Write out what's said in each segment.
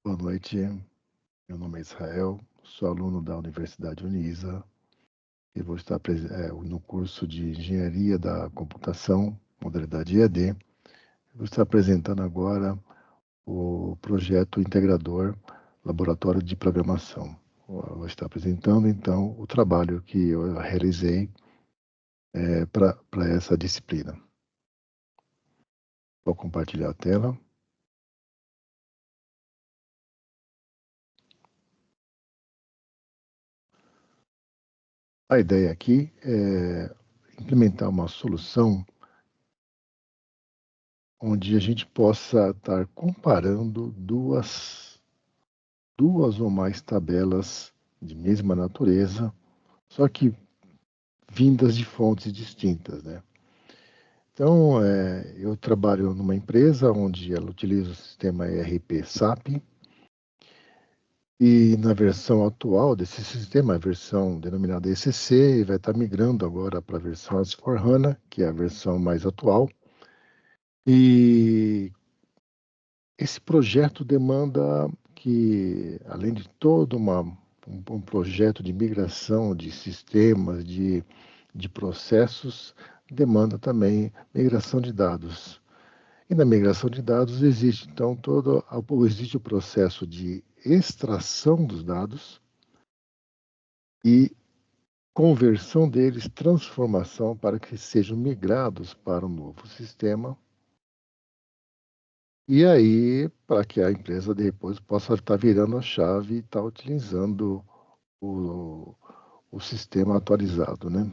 Boa noite, meu nome é Israel, sou aluno da Universidade Unisa e vou estar no curso de Engenharia da Computação, modalidade EAD. Vou estar apresentando agora o projeto integrador Laboratório de Programação. Vou estar apresentando, então, o trabalho que eu realizei para essa disciplina. Vou compartilhar a tela. A ideia aqui é implementar uma solução onde a gente possa estar comparando duas ou mais tabelas de mesma natureza, só que vindas de fontes distintas, né? Então, eu trabalho numa empresa onde ela utiliza o sistema ERP SAP e na versão atual desse sistema, a versão denominada ECC, vai estar migrando agora para a versão S/4HANA, que é a versão mais atual. E esse projeto demanda que, além de todo um projeto de migração de sistemas, de processos, demanda também migração de dados. E na migração de dados existe, então, existe o processo de extração dos dados e conversão deles, transformação para que sejam migrados para um novo sistema. E aí, para que a empresa depois possa estar virando a chave e estar utilizando o, o sistema atualizado, né?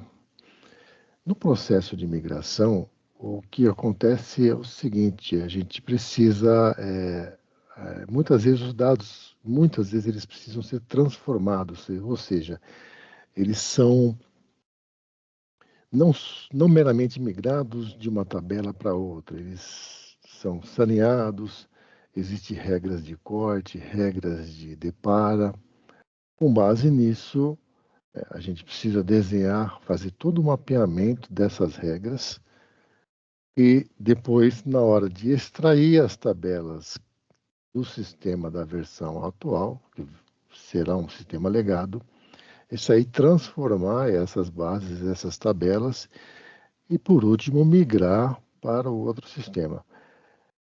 No processo de migração, o que acontece é o seguinte: a gente precisa, muitas vezes muitas vezes eles precisam ser transformados, ou seja, eles são não, não meramente migrados de uma tabela para outra, eles são saneados, existem regras de corte, regras de depara. Com base nisso, a gente precisa desenhar, fazer todo o mapeamento dessas regras e depois, na hora de extrair as tabelas do sistema da versão atual, que será um sistema legado, isso aí transformar essas bases, essas tabelas e, por último, migrar para o outro sistema.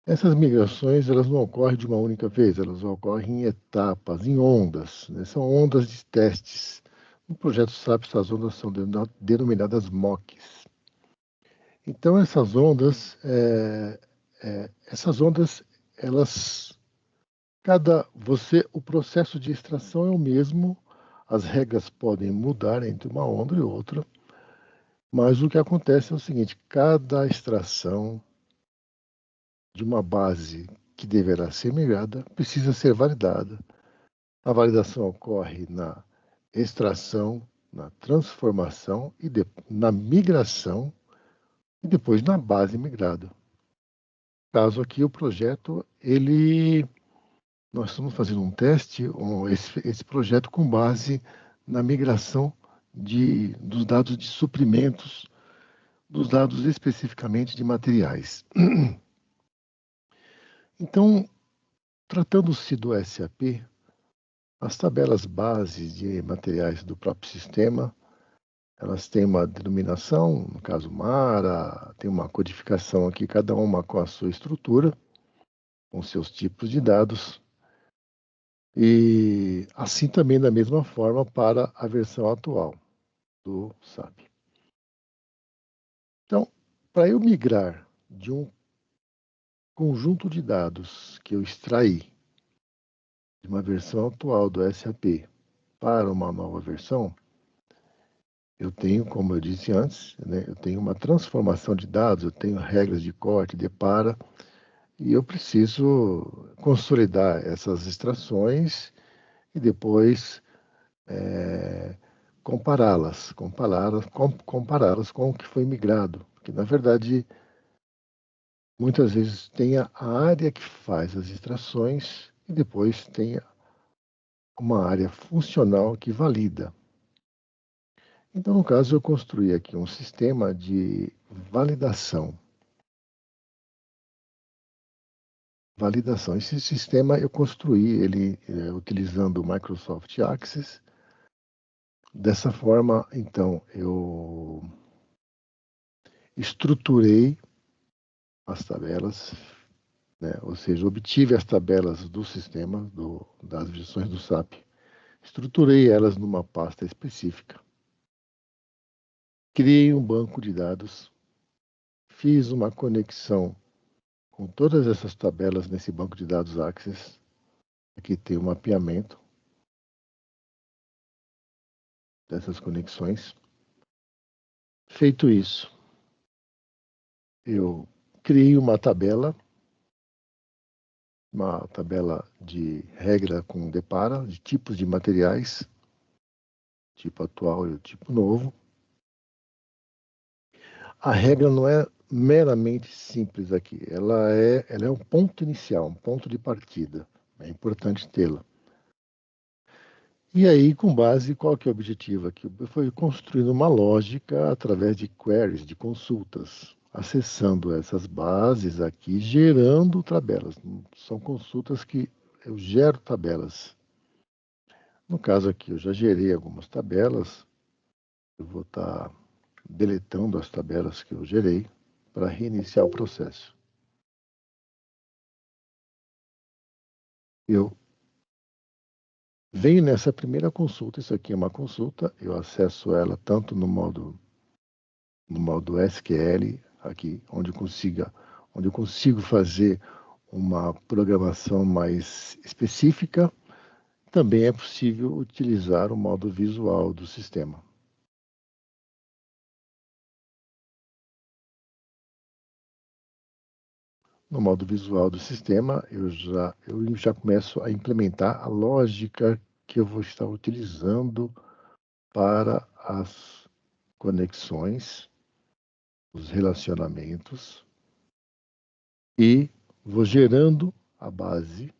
Essas migrações, elas não ocorrem de uma única vez, elas ocorrem em etapas, em ondas, né? São ondas de testes. No projeto SAP, essas ondas são denominadas MOCs. Então, essas ondas, elas, o processo de extração é o mesmo, as regras podem mudar entre uma onda e outra, mas o que acontece é o seguinte: cada extração de uma base que deverá ser migrada precisa ser validada. A validação ocorre na extração, na transformação e na migração e depois na base migrada. Caso aqui o projeto, nós estamos fazendo um teste, esse projeto com base na migração dos dados de suprimentos, dos dados especificamente de materiais. Então, tratando-se do SAP, as tabelas bases de materiais do próprio sistema, elas têm uma denominação, no caso MARA, tem uma codificação aqui, cada uma com a sua estrutura, com seus tipos de dados, e assim também da mesma forma para a versão atual do SAP. Então, para eu migrar de um conjunto de dados que eu extraí de uma versão atual do SAP para uma nova versão, eu tenho, como eu disse antes, né, eu tenho uma transformação de dados, eu tenho regras de corte, de para, e eu preciso consolidar essas extrações e depois compará-las com o que foi migrado. Porque, na verdade, muitas vezes tem a área que faz as extrações e depois tem uma área funcional que valida. Então, no caso, eu construí aqui um sistema de validação validação. Esse sistema eu construí ele utilizando o Microsoft Access. Dessa forma, então, eu estruturei as tabelas, né? Ou seja, obtive as tabelas do sistema, das versões do SAP, estruturei elas numa pasta específica, criei um banco de dados, fiz uma conexão com todas essas tabelas nesse banco de dados Access. Aqui tem o mapeamento dessas conexões. Feito isso, eu criei uma tabela de regra com depara, de tipos de materiais, tipo atual e o tipo novo. A regra não é meramente simples aqui, ela é um ponto inicial, um ponto de partida. É importante tê-la. E aí, com base, qual que é o objetivo aqui? Foi construindo uma lógica através de queries, de consultas, acessando essas bases aqui, gerando tabelas. São consultas que eu gero tabelas. No caso aqui, eu já gerei algumas tabelas. Eu vou estar deletando as tabelas que eu gerei para reiniciar o processo. Eu venho nessa primeira consulta, isso aqui é uma consulta, eu acesso ela tanto no modo SQL, aqui, onde eu consigo fazer uma programação mais específica. Também é possível utilizar o modo visual do sistema. No modo visual do sistema, eu já começo a implementar a lógica que eu vou estar utilizando para as conexões, os relacionamentos, e vou gerando a base,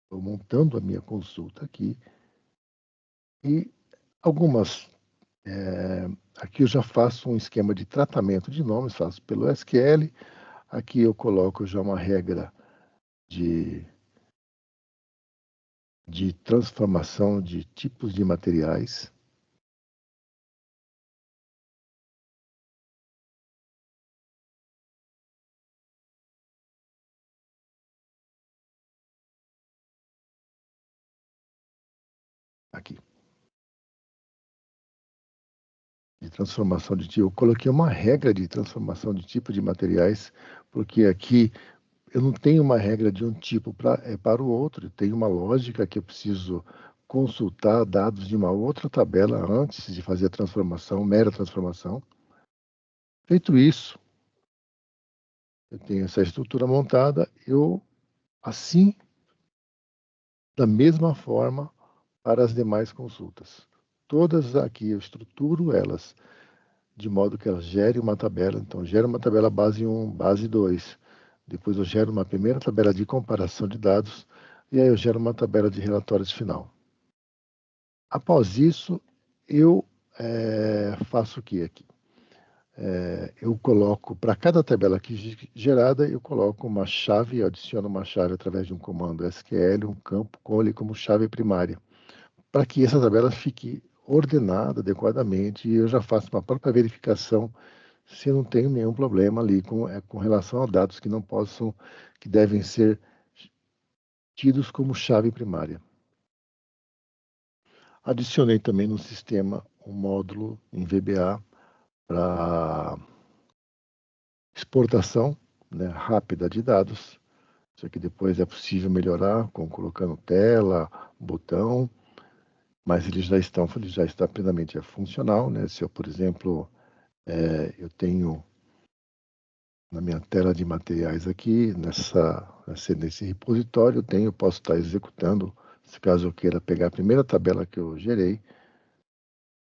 vou montando a minha consulta aqui, e algumas. Aqui eu já faço um esquema de tratamento de nomes, faço pelo SQL. Aqui eu coloco já uma regra de, de transformação de tipos de materiais. Aqui, de transformação de tipo. Eu coloquei uma regra de transformação de tipo de materiais, porque aqui eu não tenho uma regra de um tipo para o outro, eu tenho uma lógica que eu preciso consultar dados de uma outra tabela antes de fazer a transformação, mera transformação. Feito isso, eu tenho essa estrutura montada, assim, da mesma forma, para as demais consultas. Todas aqui eu estruturo elas de modo que elas gerem uma tabela. Então, gera uma tabela base 1, base 2. Depois eu gero uma primeira tabela de comparação de dados e aí eu gero uma tabela de relatórios final. Após isso, eu faço o que aqui? Eu coloco, para cada tabela aqui gerada, eu coloco uma chave, eu adiciono uma chave através de um comando SQL, um campo com ele como chave primária, para que essa tabela fique ordenada adequadamente e eu já faço uma própria verificação se eu não tenho nenhum problema ali com relação a dados que devem ser tidos como chave primária. Adicionei também no sistema um módulo em VBA para exportação, né, rápida de dados. Isso aqui depois é possível melhorar colocando tela, botão, mas ele já está plenamente funcional, né? Se eu, por exemplo, eu tenho na minha tela de materiais aqui, nesse repositório, eu posso estar executando, se caso eu queira pegar a primeira tabela que eu gerei,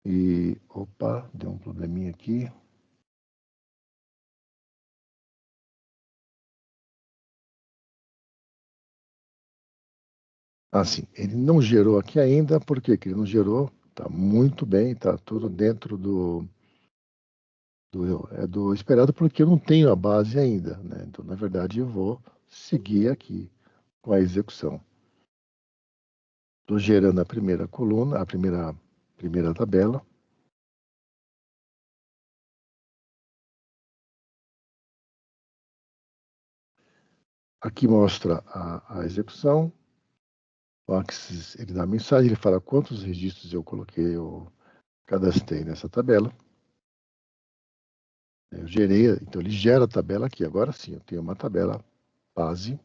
e, opa, deu um probleminha aqui. Ah, sim, ele não gerou aqui ainda, por que ele não gerou? Está muito bem, está tudo dentro do esperado porque eu não tenho a base ainda, né? Então, na verdade, eu vou seguir aqui com a execução. Estou gerando a primeira coluna, a primeira tabela. Aqui mostra a execução. O Axis, ele dá a mensagem, ele fala quantos registros eu coloquei, eu cadastrei nessa tabela. Eu gerei, então ele gera a tabela aqui. Agora sim, eu tenho uma tabela base.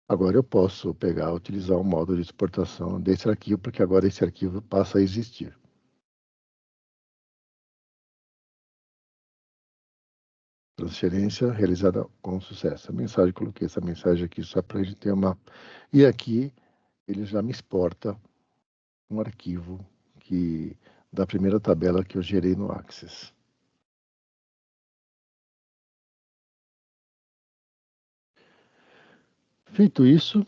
Agora eu posso pegar, utilizar o modo de exportação desse arquivo, porque agora esse arquivo passa a existir. Transferência realizada com sucesso. A mensagem, coloquei essa mensagem aqui só para a gente ter uma... E aqui ele já me exporta um arquivo da primeira tabela que eu gerei no Access. Feito isso,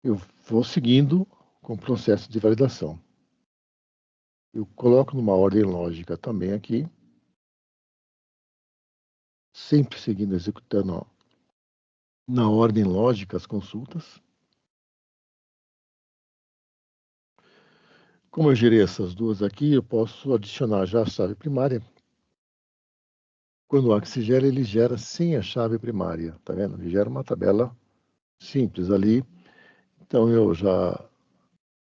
eu vou seguindo com o processo de validação. Eu coloco numa ordem lógica também aqui, sempre seguindo, executando ó, na ordem lógica as consultas. Como eu gerei essas duas aqui, eu posso adicionar já a chave primária. Quando o Axis gera, ele gera sem a chave primária, tá vendo? Ele gera uma tabela simples ali. Então eu já,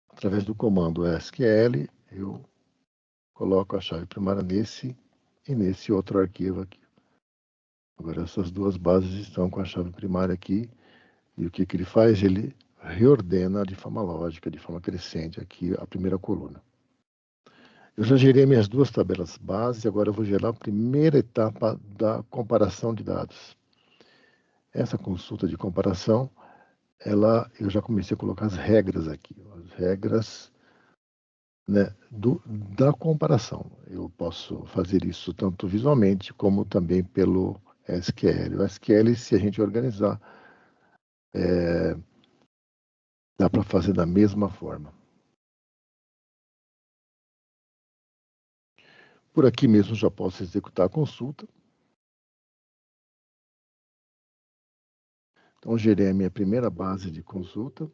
através do comando SQL, eu coloco a chave primária nesse e nesse outro arquivo aqui. Agora essas duas bases estão com a chave primária aqui. E o que ele faz? Ele reordena de forma lógica, de forma crescente aqui a primeira coluna. Eu já gerei minhas duas tabelas bases, agora eu vou gerar a primeira etapa da comparação de dados. Essa consulta de comparação, eu já comecei a colocar as regras aqui, as regras, né, da comparação. Eu posso fazer isso tanto visualmente como também pelo SQL. O SQL, se a gente organizar, dá para fazer da mesma forma. Por aqui mesmo já posso executar a consulta. Então, gerei a minha primeira base de consulta.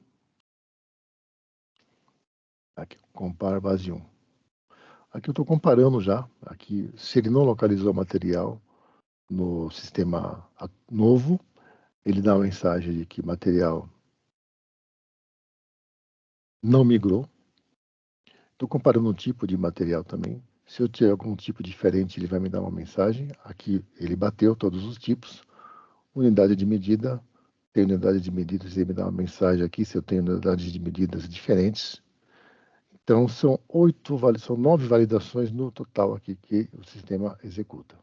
Aqui, compara base 1. Aqui eu estou comparando já. Aqui, se ele não localizou o material no sistema novo, ele dá a mensagem de que material não migrou. Estou comparando o tipo de material também. Se eu tiver algum tipo diferente, ele vai me dar uma mensagem. Aqui ele bateu todos os tipos. Unidade de medida, tem unidade de medidas, ele me dá uma mensagem aqui se eu tenho unidades de medidas diferentes. Então, são 9 validações no total aqui que o sistema executa.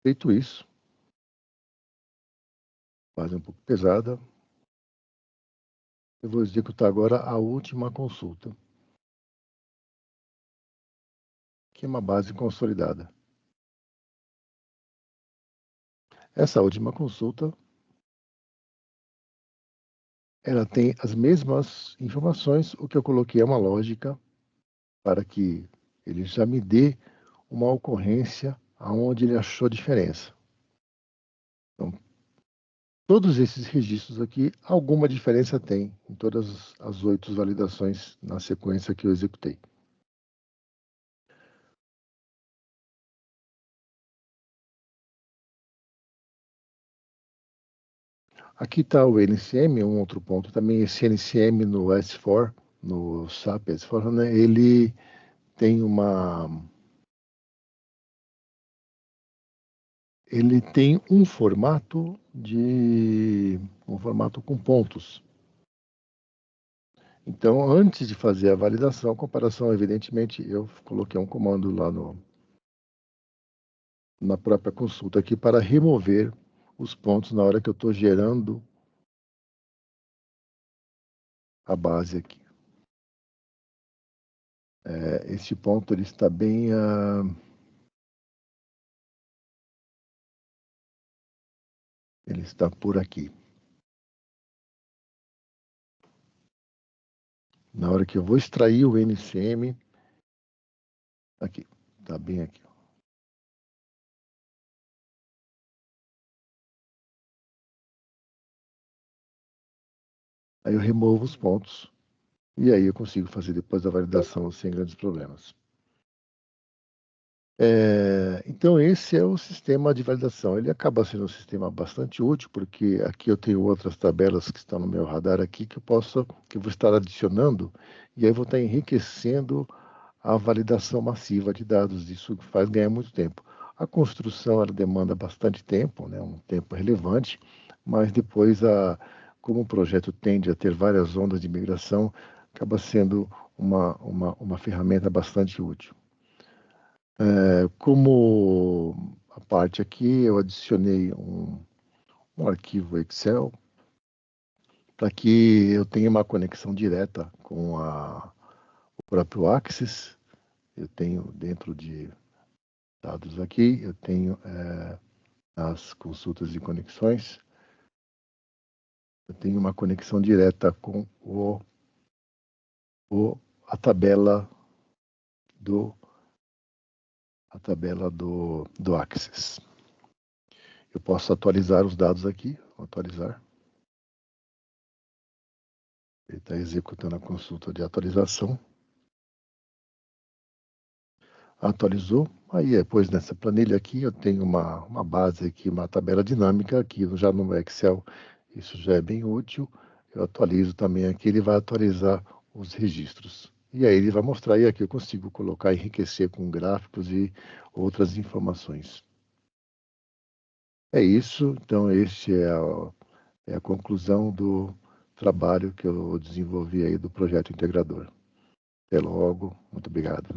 Feito isso, quase um pouco pesada, eu vou executar agora a última consulta, que é uma base consolidada. Essa última consulta, ela tem as mesmas informações, o que eu coloquei é uma lógica para que ele já me dê uma ocorrência aonde ele achou diferença. Então, todos esses registros aqui, alguma diferença tem em todas as 8 validações na sequência que eu executei. Aqui está o NCM, um outro ponto também, esse NCM no S4, no SAP S4, né, ele tem um formato com pontos. Então, antes de fazer a validação, a comparação, evidentemente, eu coloquei um comando lá na própria consulta aqui para remover os pontos na hora que eu estou gerando a base aqui. Esse ponto ele está bem... Ele está por aqui. Na hora que eu vou extrair o NCM, aqui, está bem aqui. Aí eu removo os pontos e aí eu consigo fazer depois a validação sem grandes problemas. Então esse é o sistema de validação. Ele acaba sendo um sistema bastante útil porque aqui eu tenho outras tabelas que estão no meu radar aqui que eu vou estar adicionando e aí vou estar enriquecendo a validação massiva de dados. Isso faz ganhar muito tempo. A construção ela demanda bastante tempo, né, um tempo relevante, mas depois, como o projeto tende a ter várias ondas de migração, acaba sendo uma ferramenta bastante útil. Como a parte aqui, eu adicionei um arquivo Excel para que eu tenha uma conexão direta com o próprio Axis. Eu tenho dentro de dados aqui, eu tenho as consultas e conexões. Eu tenho uma conexão direta com a tabela do Axis. Eu posso atualizar os dados aqui, atualizar. Ele está executando a consulta de atualização. Atualizou. Aí depois nessa planilha aqui eu tenho uma base aqui, uma tabela dinâmica aqui já no Excel. Isso já é bem útil. Eu atualizo também aqui, ele vai atualizar os registros. E aí ele vai mostrar, e aqui eu consigo colocar, enriquecer com gráficos e outras informações. É isso, então este é a conclusão do trabalho que eu desenvolvi aí do projeto integrador. Até logo, muito obrigado.